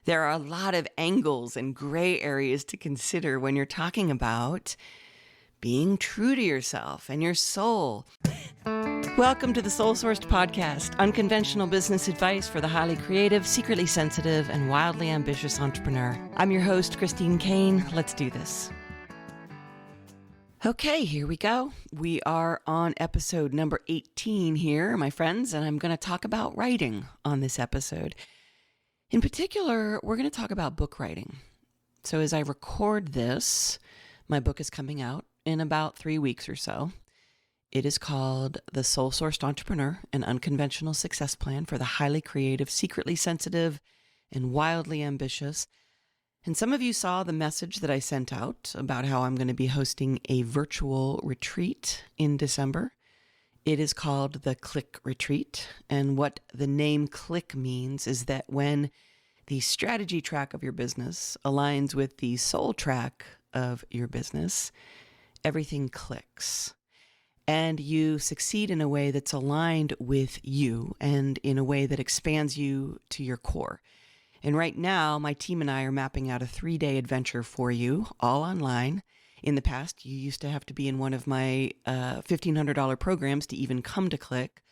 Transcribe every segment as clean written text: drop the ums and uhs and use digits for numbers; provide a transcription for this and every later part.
There are a lot of angles and gray areas to consider when you're talking about being true to yourself and your soul. Welcome to the Soul Sourced Podcast, unconventional business advice for the highly creative, secretly sensitive, and wildly ambitious entrepreneur. I'm your host, Christine Kane. Let's do this. Okay, here we go. We are on episode number 18 here, my friends, and I'm going to talk about writing on this episode. In particular, we're going to talk about book writing. So as I record this, my book is coming out in about 3 weeks or so. It is called The Soul Sourced Entrepreneur, an Unconventional Success Plan for the Highly Creative, Secretly Sensitive, and Wildly Ambitious. And some of you saw the message that I sent out about how I'm going to be hosting a virtual retreat in December. It is called the Click Retreat. And what the name Click means is that when the strategy track of your business aligns with the soul track of your business, everything clicks. And you succeed in a way that's aligned with you and in a way that expands you to your core. And right now, my team and I are mapping out a 3-day adventure for you, all online. In the past, you used to have to be in one of my $1,500 programs to even come to Click,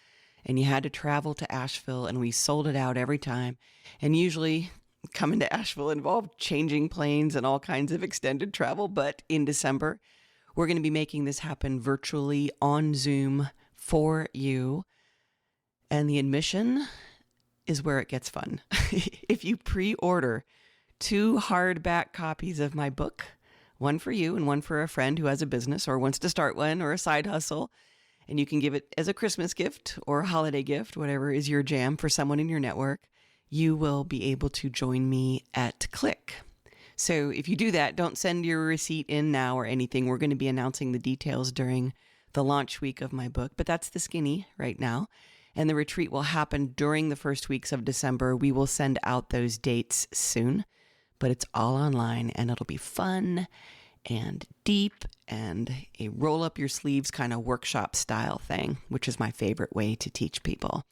and you had to travel to Asheville, and we sold it out every time. And usually, coming to Asheville involved changing planes and all kinds of extended travel, but in December, we're going to be making this happen virtually on Zoom for you. And the admission is where it gets fun. If you pre-order 2 hardback copies of my book, one for you and one for a friend who has a business or wants to start one or a side hustle, and you can give it as a Christmas gift or a holiday gift, whatever is your jam for someone in your network, you will be able to join me at Click. So if you do that, don't send your receipt in now or anything. We're going to be announcing the details during the launch week of my book, but that's the skinny right now. And the retreat will happen during the first weeks of December. We will send out those dates soon, but it's all online and it'll be fun and deep and a roll up your sleeves kind of workshop style thing, which is my favorite way to teach people.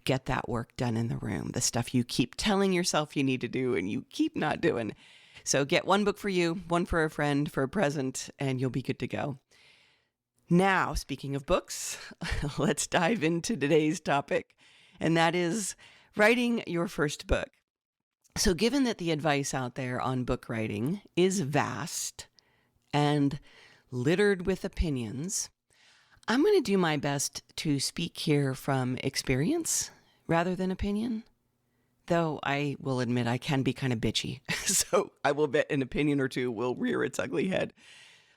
Get that work done in the room, the stuff you keep telling yourself you need to do and you keep not doing. So get one book for you, one for a friend, for a present, and you'll be good to go. Now, speaking of books, let's dive into today's topic, and that is writing your first book. So given that the advice out there on book writing is vast and littered with opinions, I'm going to do my best to speak here from experience rather than opinion, though I will admit I can be kind of bitchy, so I will bet an opinion or two will rear its ugly head.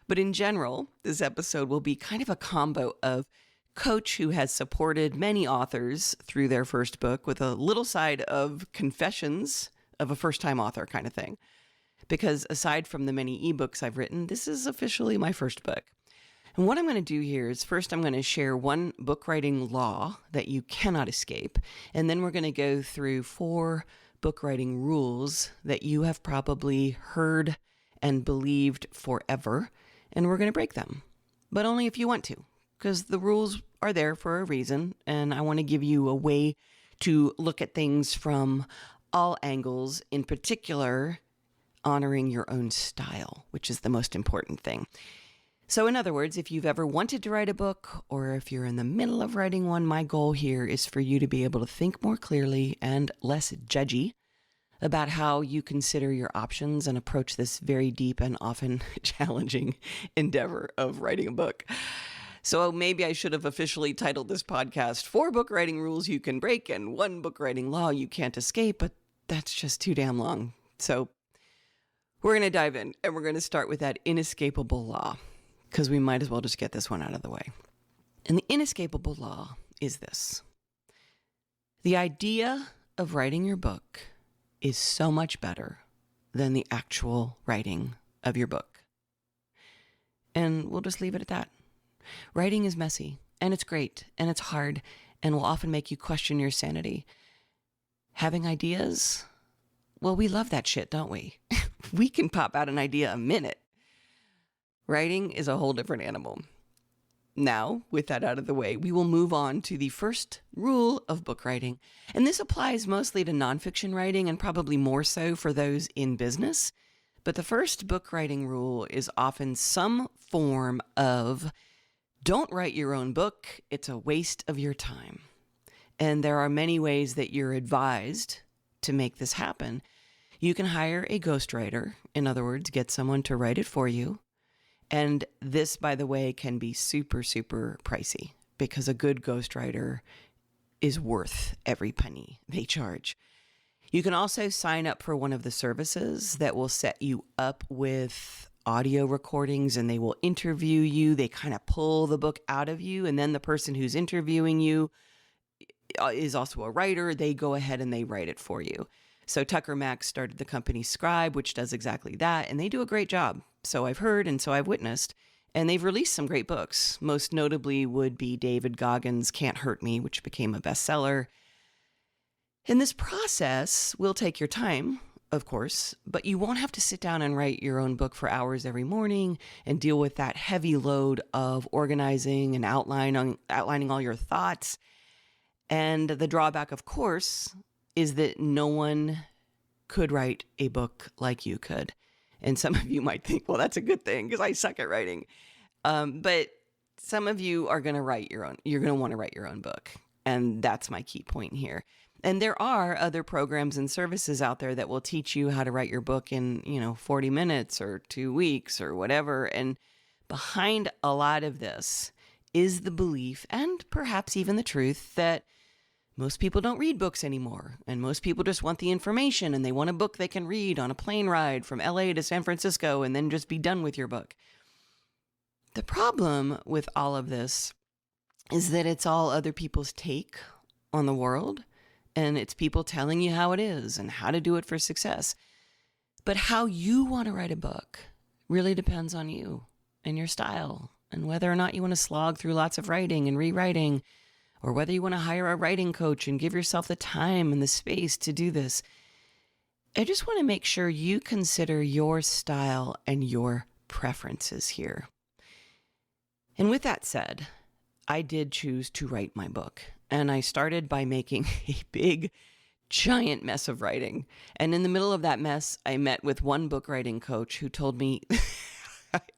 But in general, this episode will be kind of a combo of coach who has supported many authors through their first book with a little side of confessions of a first-time author kind of thing. Because aside from the many ebooks I've written, this is officially my first book. And what I'm going to do here is first I'm going to share one book writing law that you cannot escape. And then we're going to go through 4 book writing rules that you have probably heard and believed forever. And we're going to break them, but only if you want to, because the rules are there for a reason. And I want to give you a way to look at things from all angles, in particular, honoring your own style, which is the most important thing. So in other words, if you've ever wanted to write a book, or if you're in the middle of writing one, my goal here is for you to be able to think more clearly and less judgy about how you consider your options and approach this very deep and often challenging endeavor of writing a book. So maybe I should have officially titled this podcast 4 book writing rules you can break and 1 book writing law you can't escape, but that's just too damn long. So we're going to dive in and we're going to start with that inescapable law, because we might as well just get this one out of the way. And the inescapable law is this: the idea of writing your book is so much better than the actual writing of your book. And we'll just leave it at that. Writing is messy, and it's great, and it's hard, and will often make you question your sanity. Having ideas, well, we love that shit, don't we? We can pop out an idea a minute. Writing is a whole different animal. Now, with that out of the way, we will move on to the first rule of book writing. And this applies mostly to nonfiction writing and probably more so for those in business. But the first book writing rule is often some form of don't write your own book. It's a waste of your time. And there are many ways that you're advised to make this happen. You can hire a ghostwriter. In other words, get someone to write it for you. And this, by the way, can be super, super pricey because a good ghostwriter is worth every penny they charge. You can also sign up for one of the services that will set you up with audio recordings, and they will interview you. They kind of pull the book out of you. And then the person who's interviewing you is also a writer. They go ahead and they write it for you. So Tucker Max started the company Scribe, which does exactly that. And they do a great job. So I've heard, and so I've witnessed, and they've released some great books. Most notably would be David Goggins' Can't Hurt Me, which became a bestseller. And this process will take your time, of course, but you won't have to sit down and write your own book for hours every morning and deal with that heavy load of organizing and outlining all your thoughts. And the drawback, of course, is that no one could write a book like you could. And some of you might think, well, that's a good thing because I suck at writing. But some of you are going to write your own. You're going to want to write your own book. And that's my key point here. And there are other programs and services out there that will teach you how to write your book in, 40 minutes or 2 weeks or whatever. And behind a lot of this is the belief and perhaps even the truth that most people don't read books anymore, and most people just want the information, and they want a book they can read on a plane ride from LA to San Francisco and then just be done with your book. The problem with all of this is that it's all other people's take on the world, and it's people telling you how it is and how to do it for success. But how you want to write a book really depends on you and your style, and whether or not you want to slog through lots of writing and rewriting, or whether you want to hire a writing coach and give yourself the time and the space to do this. I just want to make sure you consider your style and your preferences here. And with that said, I did choose to write my book. And I started by making a big, giant mess of writing. And in the middle of that mess, I met with one book writing coach who told me,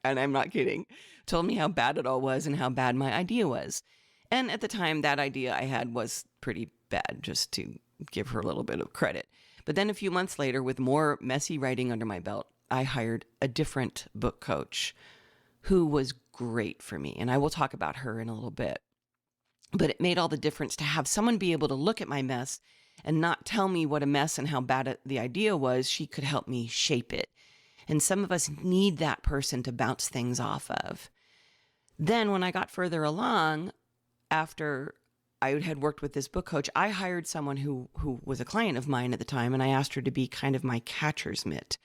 and I'm not kidding, told me how bad it all was and how bad my idea was. And at the time, that idea I had was pretty bad, just to give her a little bit of credit. But then a few months later, with more messy writing under my belt, I hired a different book coach who was great for me. And I will talk about her in a little bit. But it made all the difference to have someone be able to look at my mess and not tell me what a mess and how bad the idea was. She could help me shape it. And some of us need that person to bounce things off of. Then when I got further along, after I had worked with this book coach, I hired someone who was a client of mine at the time, and I asked her to be kind of my catcher's mitt.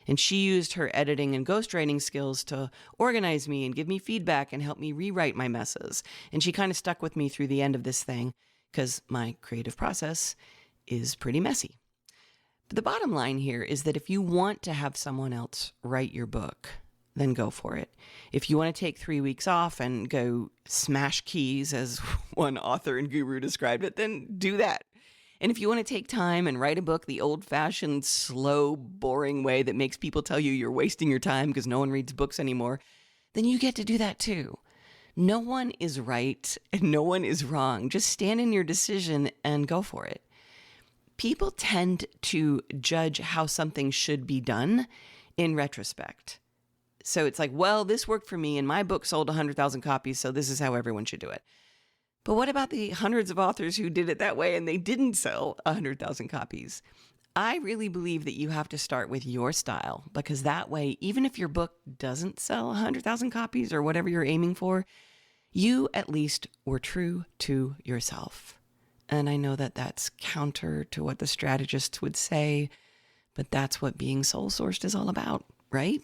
And she used her editing and ghostwriting skills to organize me and give me feedback and help me rewrite my messes. And she kind of stuck with me through the end of this thing because my creative process is pretty messy. But the bottom line here is that if you want to have someone else write your book, then go for it. If you want to take 3 weeks off and go smash keys, as one author and guru described it, then do that. And if you want to take time and write a book the old-fashioned, slow, boring way that makes people tell you you're wasting your time because no one reads books anymore, then you get to do that too. No one is right and no one is wrong. Just stand in your decision and go for it. People tend to judge how something should be done in retrospect. So it's like, well, this worked for me and my book sold 100,000 copies, so this is how everyone should do it. But what about the hundreds of authors who did it that way and they didn't sell 100,000 copies? I really believe that you have to start with your style, because that way, even if your book doesn't sell 100,000 copies or whatever you're aiming for, you at least were true to yourself. And I know that that's counter to what the strategists would say, but that's what being soul-sourced is all about, right?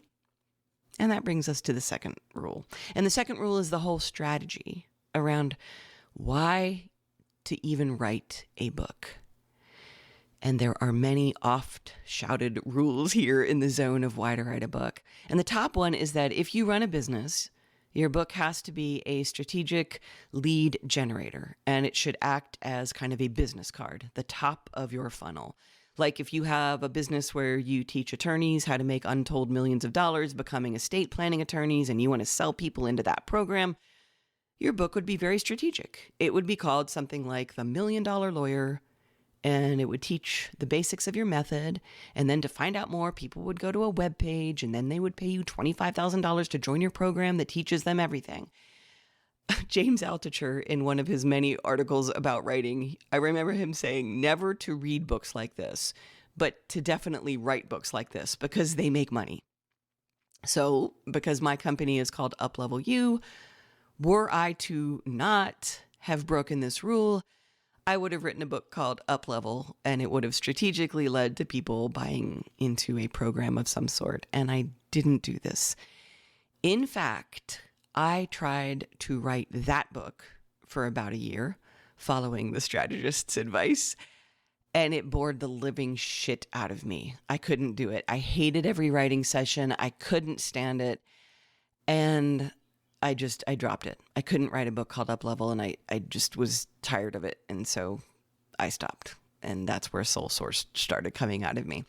And that brings us to the second rule. And the second rule is the whole strategy around why to even write a book. And there are many oft-shouted rules here in the zone of why to write a book. And the top one is that if you run a business, Your book has to be a strategic lead generator, and it should act as kind of a business card, the top of your funnel. Like if you have a business where you teach attorneys how to make untold millions of dollars becoming estate planning attorneys, and you want to sell people into that program, your book would be very strategic. It would be called something like The $1,000,000 Lawyer, and it would teach the basics of your method. And then to find out more, people would go to a web page, and then they would pay you $25,000 to join your program that teaches them everything. James Altucher, in one of his many articles about writing, I remember him saying never to read books like this, but to definitely write books like this because they make money. So because my company is called Uplevel You, were I to not have broken this rule, I would have written a book called Uplevel, and it would have strategically led to people buying into a program of some sort. And I didn't do this. In fact, I tried to write that book for about a year, following the strategist's advice, and it bored the living shit out of me. I couldn't do it. I hated every writing session. I couldn't stand it. And I dropped it. I couldn't write a book called Uplevel, and I just was tired of it. And so I stopped. And that's where Soul Source started coming out of me.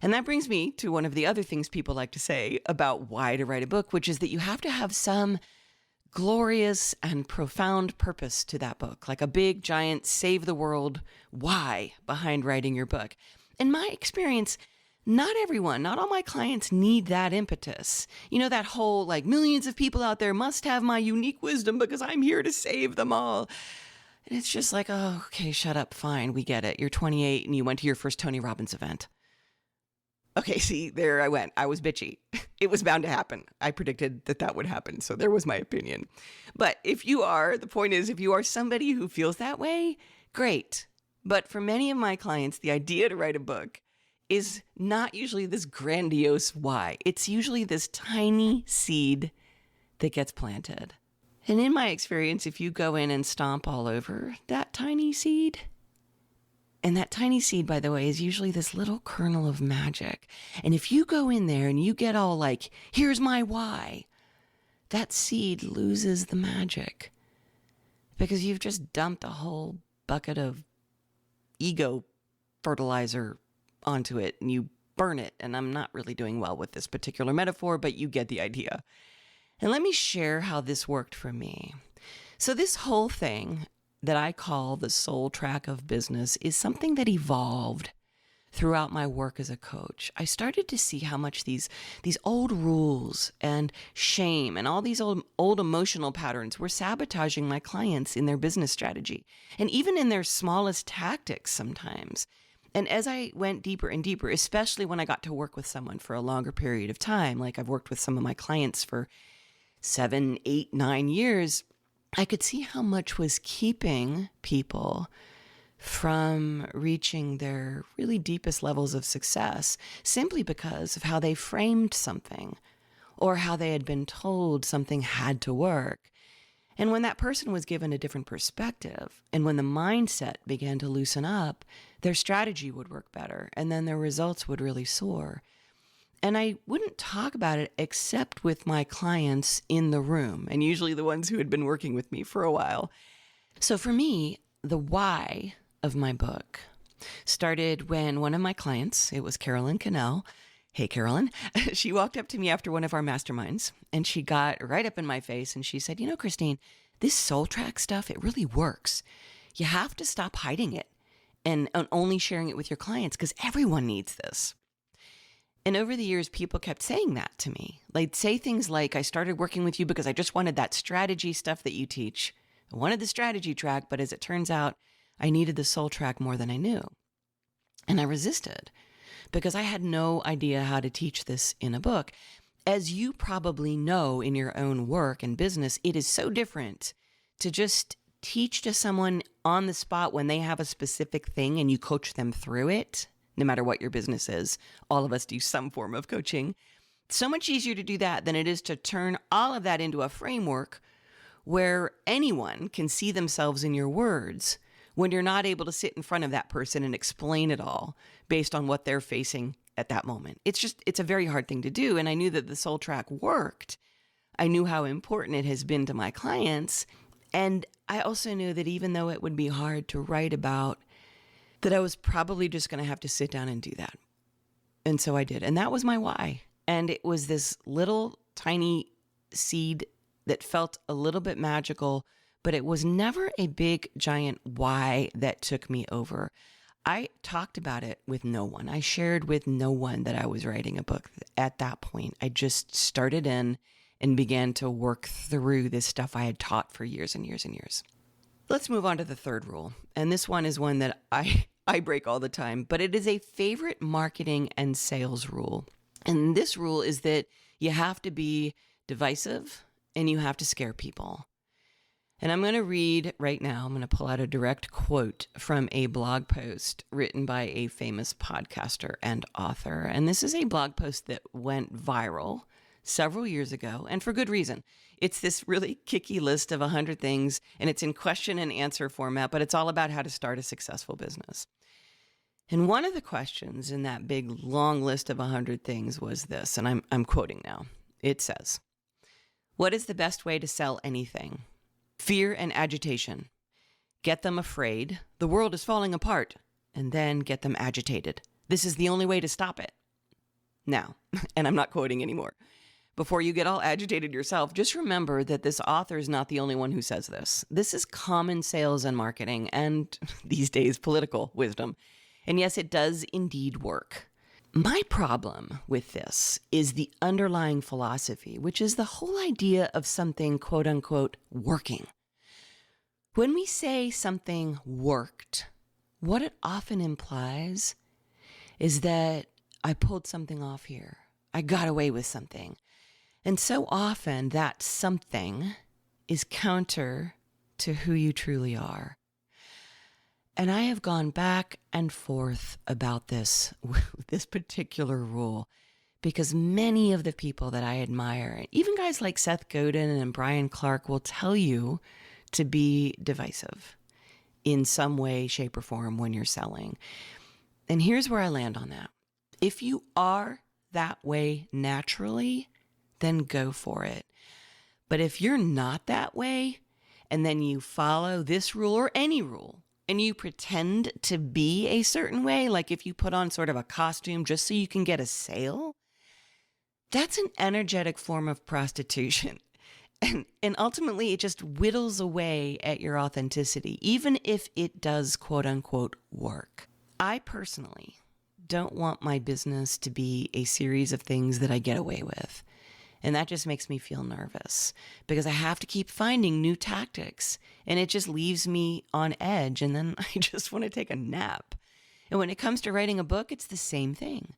And that brings me to one of the other things people like to say about why to write a book, which is that you have to have some glorious and profound purpose to that book, like a big, giant, save the world why behind writing your book. In my experience, not all my clients need that impetus. You know, that whole like millions of people out there must have my unique wisdom because I'm here to save them all. And it's just like, oh, okay, shut up. Fine. We get it. You're 28 and you went to your first Tony Robbins event. Okay, see, there I went. I was bitchy. It was bound to happen. I predicted that would happen. So there was my opinion. But the point is, if you are somebody who feels that way, great. But for many of my clients, the idea to write a book is not usually this grandiose why. It's usually this tiny seed that gets planted. And in my experience, if you go in and stomp all over that tiny seed, and that tiny seed, by the way, is usually this little kernel of magic. And if you go in there and you get all like, here's my why, that seed loses the magic because you've just dumped a whole bucket of ego fertilizer onto it and you burn it. And I'm not really doing well with this particular metaphor, but you get the idea. And let me share how this worked for me. So this whole thing that I call the soul track of business is something that evolved throughout my work as a coach. I started to see how much these old rules and shame and all these old emotional patterns were sabotaging my clients in their business strategy and even in their smallest tactics sometimes. And as I went deeper and deeper, especially when I got to work with someone for a longer period of time, like I've worked with some of my clients for 7, 8, 9 years, I could see how much was keeping people from reaching their really deepest levels of success simply because of how they framed something or how they had been told something had to work. And when that person was given a different perspective and when the mindset began to loosen up, their strategy would work better and then their results would really soar. And I wouldn't talk about it except with my clients in the room and usually the ones who had been working with me for a while. So for me, the why of my book started when one of my clients, it was Carolyn Cannell. Hey, Carolyn, she walked up to me after one of our masterminds and she got right up in my face and she said, Christine, this soul track stuff, it really works. You have to stop hiding it and only sharing it with your clients because everyone needs this. And over the years, people kept saying that to me. They'd say things like, I started working with you because I just wanted that strategy stuff that you teach. I wanted the strategy track, but as it turns out, I needed the soul track more than I knew. And I resisted because I had no idea how to teach this in a book. As you probably know in your own work and business, it is so different to just teach to someone on the spot when they have a specific thing and you coach them through it, no matter what your business is. All of us do some form of coaching. So much easier to do that than it is to turn all of that into a framework where anyone can see themselves in your words when you're not able to sit in front of that person and explain it all based on what they're facing at that moment. It's a very hard thing to do. And I knew that the soul track worked I knew how important it has been to my clients. And I also knew that even though it would be hard to write about, that I was probably just going to have to sit down and do that. And so I did. And that was my why. And it was this little tiny seed that felt a little bit magical, but it was never a big, giant why that took me over. I talked about it with no one. I shared with no one that I was writing a book at that point. I just started in and began to work through this stuff I had taught for years and years and years. Let's move on to the third rule. And this one is one that I break all the time, but it is a favorite marketing and sales rule. And this rule is that you have to be divisive and you have to scare people. And I'm going to read right now, I'm going to pull out a direct quote from a blog post written by a famous podcaster and author. And this is a blog post that went viral several years ago, and for good reason. It's this really kicky list of 100 things, and it's in question and answer format, but it's all about how to start a successful business. And one of the questions in that big long list of 100 things was this, and I'm quoting now. It says, "What is the best way to sell anything? Fear and agitation. Get them afraid. The world is falling apart. And then get them agitated. This is the only way to stop it." Now, and I'm not quoting anymore. Before you get all agitated yourself, just remember that this author is not the only one who says this. This is common sales and marketing and these days political wisdom. And yes, it does indeed work. My problem with this is the underlying philosophy, which is the whole idea of something quote unquote working. When we say something worked, what it often implies is that I pulled something off here. I got away with something. And so often that something is counter to who you truly are. And I have gone back and forth about this particular rule, because many of the people that I admire, even guys like Seth Godin and Brian Clark, will tell you to be divisive in some way, shape, or form when you're selling. And here's where I land on that. If you are that way naturally, then go for it. But if you're not that way, and then you follow this rule or any rule, and you pretend to be a certain way, like if you put on sort of a costume just so you can get a sale, that's an energetic form of prostitution. And ultimately, it just whittles away at your authenticity, even if it does, quote unquote, work. I personally don't want my business to be a series of things that I get away with. And that just makes me feel nervous because I have to keep finding new tactics, and it just leaves me on edge. And then I just want to take a nap. And when it comes to writing a book, it's the same thing.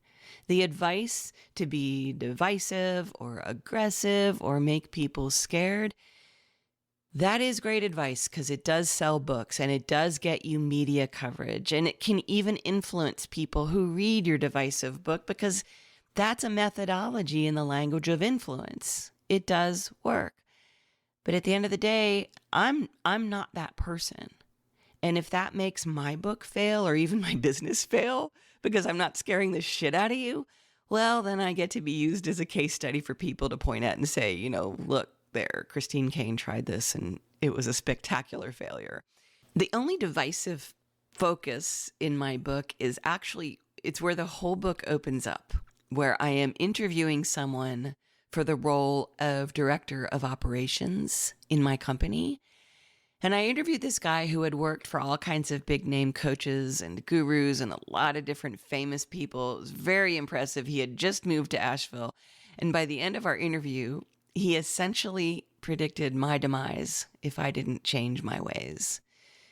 The advice to be divisive or aggressive or make people scared, that is great advice because it does sell books and it does get you media coverage, and it can even influence people who read your divisive book because that's a methodology in the language of influence. It does work. But at the end of the day, I'm not that person. And if that makes my book fail or even my business fail because I'm not scaring the shit out of you, well, then I get to be used as a case study for people to point at and say, look there, Christine Kane tried this and it was a spectacular failure. The only divisive focus in my book is actually, it's where the whole book opens up, where I am interviewing someone for the role of director of operations in my company. And I interviewed this guy who had worked for all kinds of big name coaches and gurus and a lot of different famous people. It was very impressive. He had just moved to Asheville. And by the end of our interview, he essentially predicted my demise if I didn't change my ways.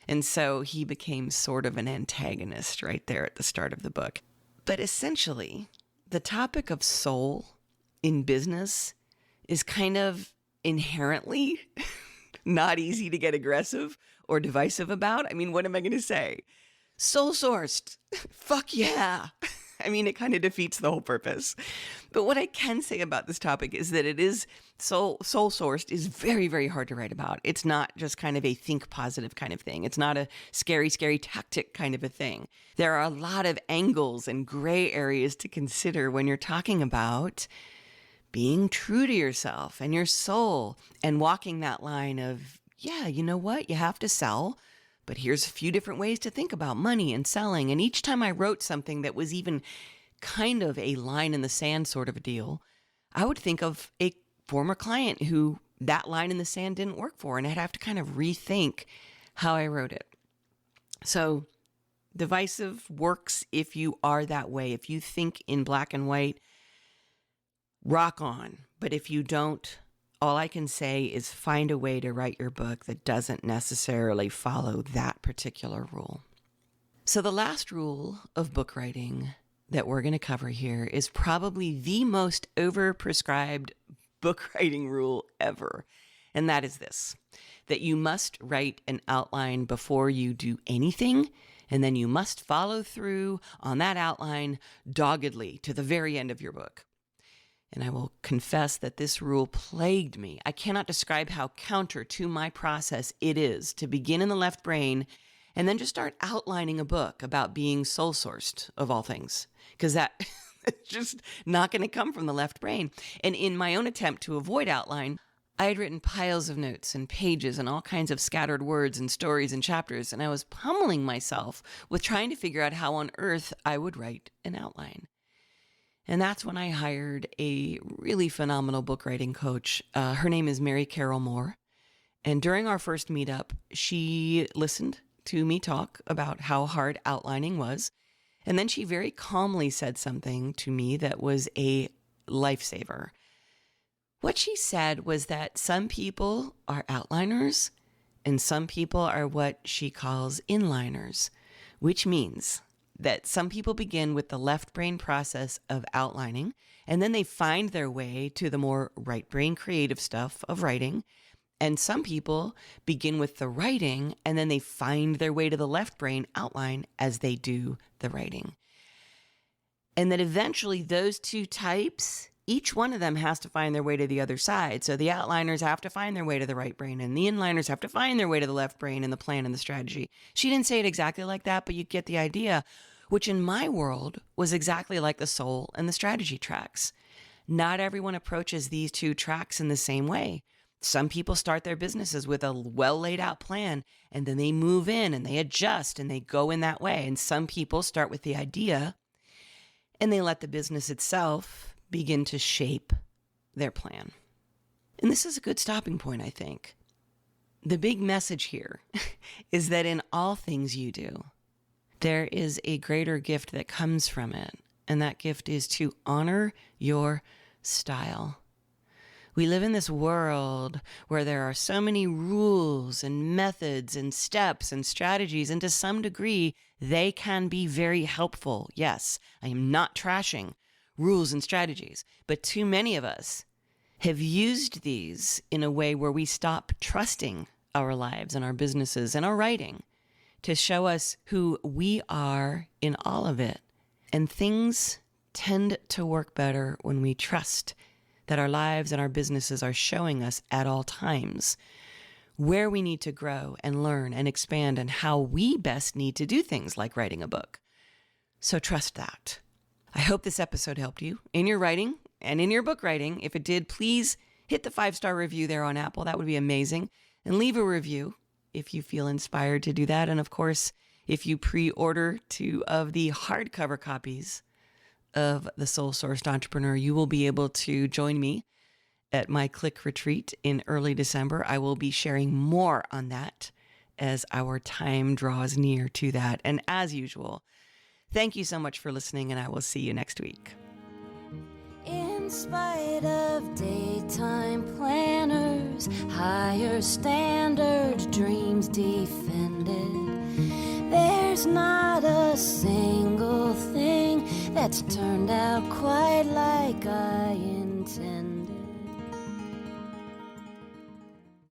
And so he became sort of an antagonist right there at the start of the book. But essentially, the topic of soul in business is kind of inherently not easy to get aggressive or divisive about. I mean, what am I going to say? Soul sourced. Fuck yeah. I mean, it kind of defeats the whole purpose. But what I can say about this topic is that it is soul sourced is very, very hard to write about. It's not just kind of a think positive kind of thing. It's not a scary, scary tactic kind of a thing. There are a lot of angles and gray areas to consider when you're talking about being true to yourself and your soul and walking that line of, yeah, you know what? You have to sell, but here's a few different ways to think about money and selling. And each time I wrote something that was even kind of a line in the sand sort of a deal, I would think of a former client who that line in the sand didn't work for, and I'd have to kind of rethink how I wrote it. So divisive works if you are that way. If you think in black and white, rock on. But if you don't, all I can say is find a way to write your book that doesn't necessarily follow that particular rule. So the last rule of book writing that we're going to cover here is probably the most overprescribed book writing rule ever. And that is this, that you must write an outline before you do anything, and then you must follow through on that outline doggedly to the very end of your book. And I will confess that this rule plagued me. I cannot describe how counter to my process it is to begin in the left brain and then just start outlining a book about being soul-sourced, of all things, because that is just not going to come from the left brain. And in my own attempt to avoid outline, I had written piles of notes and pages and all kinds of scattered words and stories and chapters, and I was pummeling myself with trying to figure out how on earth I would write an outline. And that's when I hired a really phenomenal book writing coach. Her name is Mary Carol Moore. And during our first meetup, she listened to me talk about how hard outlining was. And then she very calmly said something to me that was a lifesaver. What she said was that some people are outliners and some people are what she calls inliners, which means that some people begin with the left brain process of outlining, and then they find their way to the more right brain creative stuff of writing. And some people begin with the writing, and then they find their way to the left brain outline as they do the writing. And that eventually those two types, each one of them has to find their way to the other side. So the outliners have to find their way to the right brain, and the inliners have to find their way to the left brain and the plan and the strategy. She didn't say it exactly like that, but you get the idea, which in my world was exactly like the soul and the strategy tracks. Not everyone approaches these two tracks in the same way. Some people start their businesses with a well laid out plan, and then they move in and they adjust and they go in that way. And some people start with the idea and they let the business itself begin to shape their plan. And this is a good stopping point, I think. The big message here is that in all things you do, there is a greater gift that comes from it. And that gift is to honor your style. We live in this world where there are so many rules and methods and steps and strategies, and to some degree, they can be very helpful. Yes, I am not trashing rules and strategies, but too many of us have used these in a way where we stop trusting our lives and our businesses and our writing to show us who we are in all of it. And things tend to work better when we trust that our lives and our businesses are showing us at all times where we need to grow and learn and expand and how we best need to do things like writing a book. So trust that. I hope this episode helped you in your writing and in your book writing. If it did, please hit the 5-star review there on Apple. That would be amazing. And leave a review if you feel inspired to do that. And of course, if you pre-order 2 of the hardcover copies of The Soul Sourced Entrepreneur, you will be able to join me at my Click Retreat in early December. I will be sharing more on that as our time draws near to that. And as usual, thank you so much for listening, and I will see you next week. In spite of daytime planners, higher standards, dreams defended, there's not a single thing that's turned out quite like I intended.